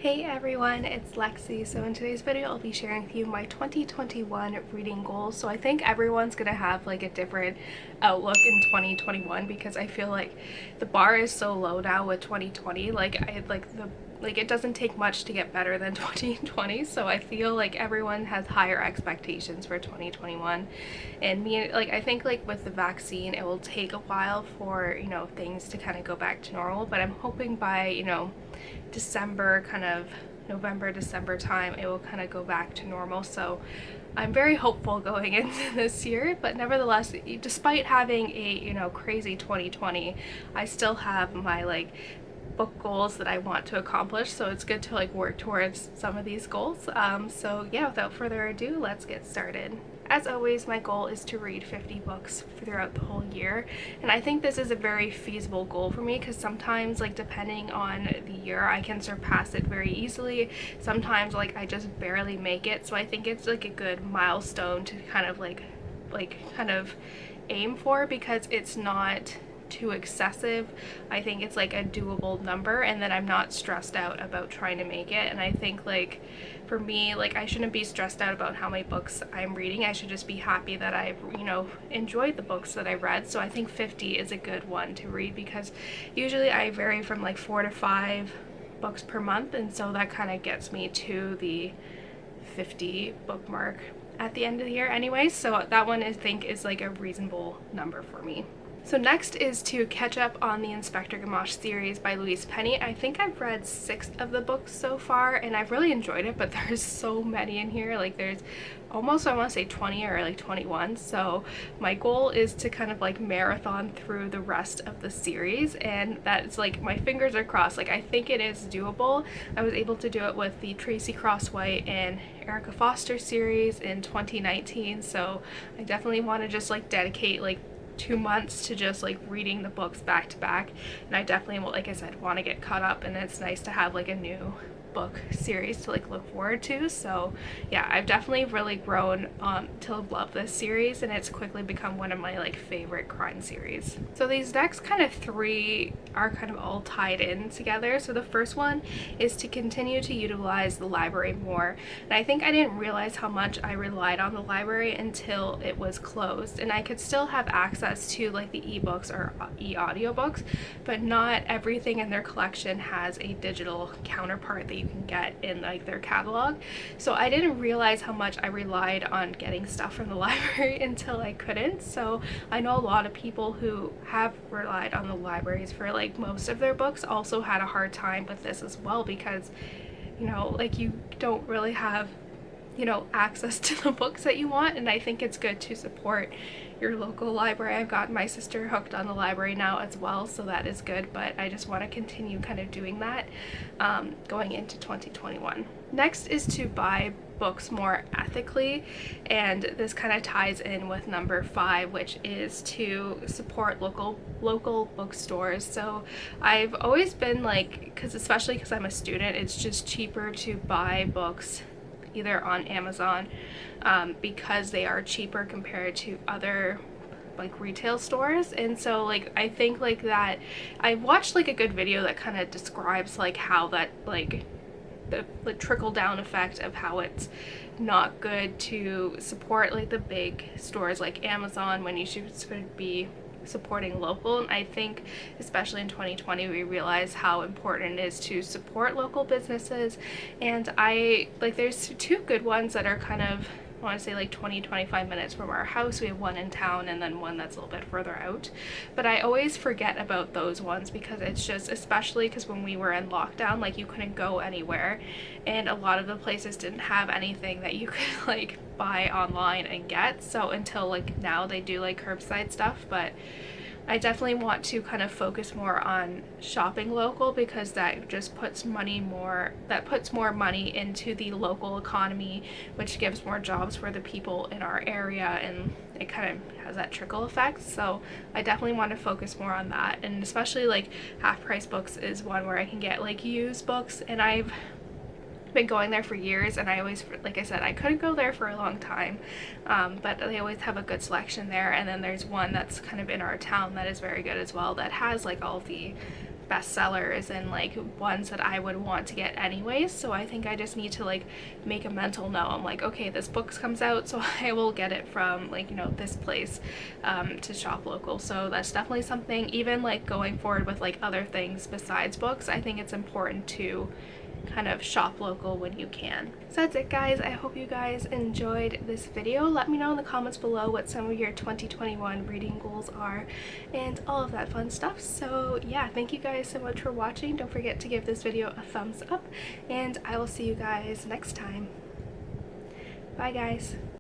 Hey everyone, it's Lexi. So in today's video I'll be sharing with you my 2021 reading goals. So I think everyone's gonna have like a different outlook in 2021 because I feel like the bar is so low now with 2020. It doesn't take much to get better than 2020, so I feel like everyone has higher expectations for 2021. And I think like with the vaccine it will take a while for things to kind of go back to normal, but I'm hoping by December, kind of November, December time, it will kind of go back to normal. So I'm very hopeful going into this year, but nevertheless, despite having a crazy 2020, I still have my book goals that I want to accomplish, so it's good to work towards some of these goals. So yeah, without further ado, let's get started. As always, my goal is to read 50 books throughout the whole year, and I think this is a very feasible goal for me because sometimes depending on the year I can surpass it very easily. Sometimes I just barely make it, so I think it's a good milestone to kind of aim for because it's not too excessive. I think it's a doable number, and then I'm not stressed out about trying to make it. And I think for me, I shouldn't be stressed out about how many books I'm reading. I should just be happy that I've enjoyed the books that I read. So I think 50 is a good one to read because usually I vary from 4 to 5 books per month, and so that kind of gets me to the 50 book mark at the end of the year anyway. So that one I think is a reasonable number for me. So next is to catch up on the Inspector Gamache series by Louise Penny. I think I've read 6 of the books so far, and I've really enjoyed it, but there's so many in here. There's almost, I want to say 20 or 21. So my goal is to kind of marathon through the rest of the series, and that's my fingers are crossed. I think it is doable. I was able to do it with the Tracy Cross-White and Erica Foster series in 2019, so I definitely want to just dedicate 2 months to just reading the books back to back, and I definitely will, like I said, want to get caught up, and it's nice to have a new book series to look forward to. So yeah, I've definitely really grown to love this series, and it's quickly become one of my favorite crime series. So these next kind of 3 are kind of all tied in together. So the first one is to continue to utilize the library more, and I think I didn't realize how much I relied on the library until it was closed, and I could still have access to the ebooks or e-audiobooks, but not everything in their collection has a digital counterpart that you can get in their catalog. So I didn't realize how much I relied on getting stuff from the library until I couldn't. So I know a lot of people who have relied on the libraries for most of their books also had a hard time with this as well, because you don't really have access to the books that you want, and I think it's good to support your local library. I've got my sister hooked on the library now as well, so that is good, but I just want to continue kind of doing that going into 2021. Next is to buy books more ethically, and this kind of ties in with number 5, which is to support local bookstores. So I've always been especially because I'm a student, it's just cheaper to buy books either on Amazon because they are cheaper compared to other retail stores. And so I think that I watched a good video that kind of describes how that the trickle down effect of how it's not good to support the big stores like Amazon when you should be supporting local. And I think especially in 2020 we realize how important it is to support local businesses, and there's 2 good ones that are kind of, I want to say 20-25 minutes from our house. We have one in town and then one that's a little bit further out, but I always forget about those ones because it's just, especially because when we were in lockdown, you couldn't go anywhere, and a lot of the places didn't have anything that you could buy online and get. So until now they do curbside stuff, but I definitely want to kind of focus more on shopping local because that just puts more money into the local economy, which gives more jobs for the people in our area, and it kind of has that trickle effect. So I definitely want to focus more on that, and especially Half Price Books is one where I can get used books, and I've been going there for years, and I always, like I said, I couldn't go there for a long time, but they always have a good selection there. And then there's one that's kind of in our town that is very good as well, that has all the bestsellers and like ones that I would want to get anyways. So I think I just need to like make a mental note. I'm like, okay, this book comes out, so I will get it from like, you know, this place to shop local. So that's definitely something, even like going forward with like other things besides books, I think it's important to kind of shop local when you can. So that's it, guys. I hope you guys enjoyed this video. Let me know in the comments below what some of your 2021 reading goals are and all of that fun stuff. So yeah, thank you guys so much for watching. Don't forget to give this video a thumbs up, and I will see you guys next time. Bye, guys.